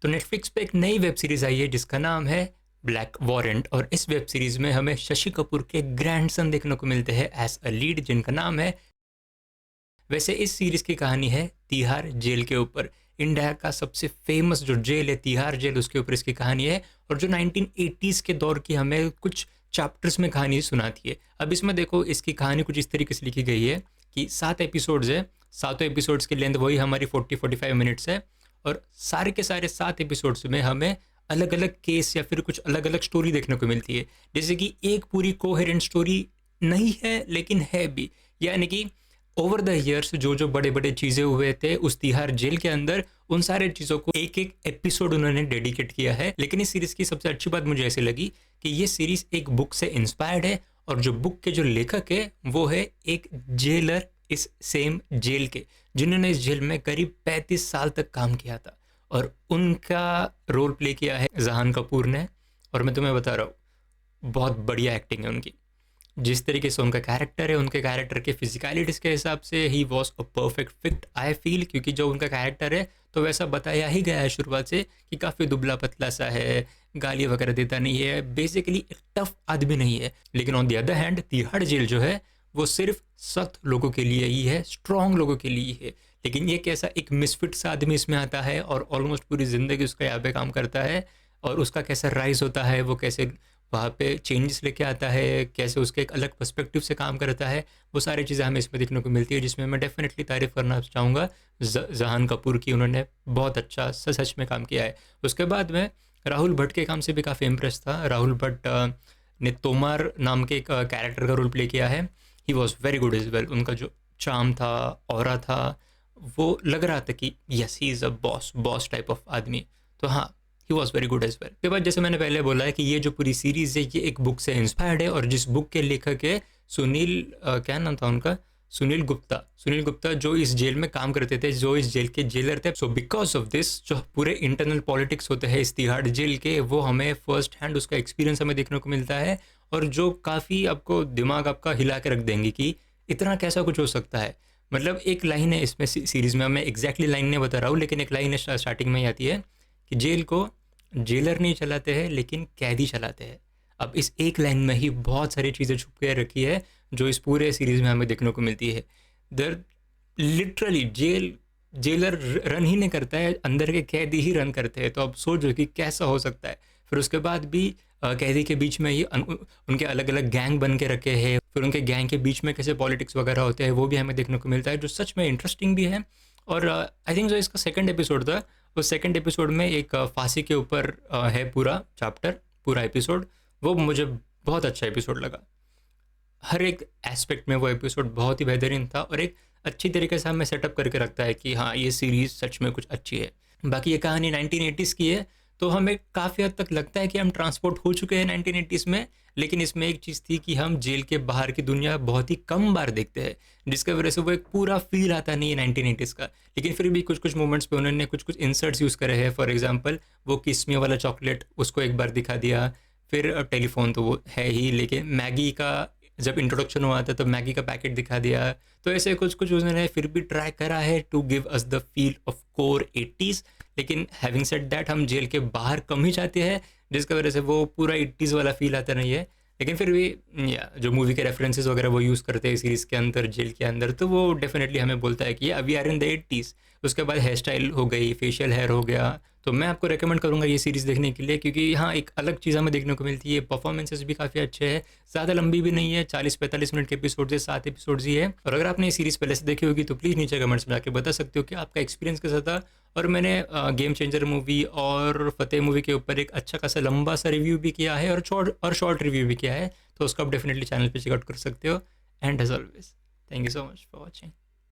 तो नेटफ्लिक्स पे एक नई वेब सीरीज़ आई है जिसका नाम है ब्लैक वॉरेंट, और इस वेब सीरीज़ में हमें शशि कपूर के ग्रैंडसन देखने को मिलते हैं एज अ लीड, जिनका नाम है। वैसे इस सीरीज़ की कहानी है तिहाड़ जेल के ऊपर। इंडिया का सबसे फेमस जो जेल है तिहाड़ जेल, उसके ऊपर इसकी कहानी है, और जो 1980s के दौर की हमें कुछ चैप्टर्स में कहानी सुनाती है। अब इसमें देखो, इसकी कहानी कुछ इस तरीके से लिखी गई है कि 7 एपिसोड्स है, सातों एपिसोड्स की लेंथ वही हमारी 40-45 मिनट्स है, और सारे के सारे 7 एपिसोड्स में हमें अलग अलग केस या फिर कुछ अलग अलग स्टोरी देखने को मिलती है। जैसे कि एक पूरी कोहेरेंट स्टोरी नहीं है लेकिन है भी, यानी कि ओवर द ईयर्स जो जो बड़े बड़े चीज़ें हुए थे उस तिहाड़ जेल के अंदर, उन सारे चीज़ों को एक एक एपिसोड उन्होंने डेडिकेट किया है। लेकिन इस सीरीज़ की सबसे अच्छी बात मुझे ऐसी लगी कि ये सीरीज़ एक बुक से इंस्पायर्ड है, और जो बुक के जो लेखक है वो है एक जेलर इस सेम जेल के, जिन्होंने इस जेल में करीब 35 साल तक काम किया था, और उनका रोल प्ले किया है जहान कपूर ने। और मैं तुम्हें बता रहा हूँ, बहुत बढ़िया एक्टिंग है उनकी। जिस तरीके से उनका कैरेक्टर है, उनके कैरेक्टर के फिजिकलिटीज़ के हिसाब से he was a perfect fit I feel, क्योंकि जो उनका कैरेक्टर है तो वैसा बताया ही गया है शुरुआत से कि काफ़ी दुबला पतला सा है, गाली वगैरह देता नहीं है, बेसिकली एक टफ आदमी नहीं है। लेकिन on the other hand Tihar jail जो है वो सिर्फ सख्त लोगों के लिए ही है, स्ट्रॉन्ग लोगों के लिए है। लेकिन ये कैसा एक मिसफिट सा आदमी इसमें आता है, और ऑलमोस्ट पूरी ज़िंदगी उसका यहाँ पे काम करता है, और उसका कैसा राइज होता है, वो कैसे वहाँ पे चेंजेस लेके आता है, कैसे उसके एक अलग पर्सपेक्टिव से काम करता है, वो सारी चीज़ें हमें इसमें देखने को मिलती है, जिसमें मैं डेफिनेटली तारीफ़ करना चाहूँगा जहान कपूर की। उन्होंने बहुत अच्छा सच में काम किया है। उसके बाद में राहुल भट्ट के काम से भी काफ़ी इम्प्रेस था। राहुल भट्ट ने तोमार नाम के एक कैरेक्टर का रोल प्ले किया है। ही was very good is well. उनका जो चार्म था, ऑरा था, वो लग रहा था कि yes he is a boss boss type of आदमी। तो हाँ, he was very good as well. उसके बाद जैसे मैंने पहले बोला है कि ये जो पूरी सीरीज़ है ये एक बुक से इंस्पायर्ड है, और जिस बुक के लेखक है सुनील क्या नाम था उनका, सुनील गुप्ता। सुनील गुप्ता जो इस जेल में काम करते थे, जो इस जेल के जेलर थे। सो बिकॉज ऑफ दिस जो पूरे इंटरनल पॉलिटिक्स होते हैं इस तिहाड़ जेल के, वो हमें फर्स्ट हैंड उसका एक्सपीरियंस हमें देखने को मिलता है, और जो काफ़ी आपको दिमाग आपका हिला के रख देंगे कि इतना कैसा कुछ हो सकता है। मतलब एक लाइन है इसमें सीरीज़ में, मैं एग्जैक्टली लाइन नहीं बता रहा हूँ, लेकिन एक लाइन है स्टार्टिंग में ही आती है कि जेल को जेलर नहीं चलाते हैं लेकिन कैदी चलाते हैं। अब इस एक लाइन में ही बहुत सारी चीज़ें छुप के रखी है जो इस पूरे सीरीज़ में हमें देखने को मिलती है। दर लिटरली जेलर रन ही नहीं करता है, अंदर के कैदी ही रन करते हैं। तो अब सोचो कि कैसा हो सकता है। फिर उसके बाद भी कैदी के बीच में ही उनके अलग अलग गैंग बन के रखे हैं, फिर उनके गैंग के बीच में कैसे पॉलिटिक्स वगैरह होते हैं वो भी हमें देखने को मिलता है, जो सच में इंटरेस्टिंग भी है। और आई थिंक जो इसका सेकंड एपिसोड था, उस सेकंड एपिसोड में एक फांसी के ऊपर है पूरा चैप्टर, पूरा एपिसोड। वो मुझे बहुत अच्छा एपिसोड लगा। हर एक एस्पेक्ट में वो एपिसोड बहुत ही बेहतरीन था, और एक अच्छी तरीके से हमें सेटअप करके रखता है कि हाँ ये सीरीज़ सच में कुछ अच्छी है। बाकी ये कहानी 1980s की है, तो हमें काफ़ी हद तक लगता है कि हम ट्रांसपोर्ट हो चुके हैं 1980s में। लेकिन इसमें एक चीज़ थी कि हम जेल के बाहर की दुनिया बहुत ही कम बार देखते हैं, जिसकी वजह से वो एक पूरा फील आता नहीं है 1980s का। लेकिन फिर भी कुछ कुछ मोमेंट्स पे उन्होंने कुछ कुछ इंसर्ट्स यूज़ करे हैं। फॉर एग्जांपल वो किस्मी वाला चॉकलेट, उसको एक बार दिखा दिया। फिर टेलीफोन तो वो है ही, लेकिन मैगी का जब इंट्रोडक्शन हुआ था तो मैगी का पैकेट दिखा दिया। तो ऐसे कुछ कुछ उन्होंने फिर भी ट्राई करा है to give us the feel of core 80s। लेकिन हैविंग सेड दैट, हम जेल के बाहर कम ही जाते हैं, जिसकी वजह से वो पूरा 80s वाला फील आता नहीं है। लेकिन फिर भी या जो मूवी के रेफरेंसेस वगैरह वो यूज़ करते हैं सीरीज़ के अंदर, जेल के अंदर, तो वो डेफिनेटली हमें बोलता है कि अभी आर इन द 80s। उसके बाद हेयर स्टाइल हो गई, फेशियल हेयर हो गया। तो मैं आपको रेकमेंड करूँगा ये सीरीज़ देखने के लिए, क्योंकि यहाँ एक अलग चीज़ हमें देखने को मिलती है। परफॉर्मेंसेस भी काफ़ी अच्छे हैं, ज़्यादा लंबी भी नहीं है, 40-45 मिनट के एपिसोड है, 7 एपिसोड्स ही है। और अगर आपने ये सीरीज़ पहले से देखी होगी तो प्लीज़ नीचे कमेंट्स में आके बता सकते हो कि आपका एक्सपीरियंस कैसा था। और मैंने गेम चेंजर मूवी और फतेह मूवी के ऊपर एक अच्छा खासा लंबा सा रिव्यू भी किया है, और शॉर्ट रिव्यू भी किया है, तो उसको आप डेफिनेटली चैनल पे चेकआउट कर सकते हो। And as always, thank you so much for watching.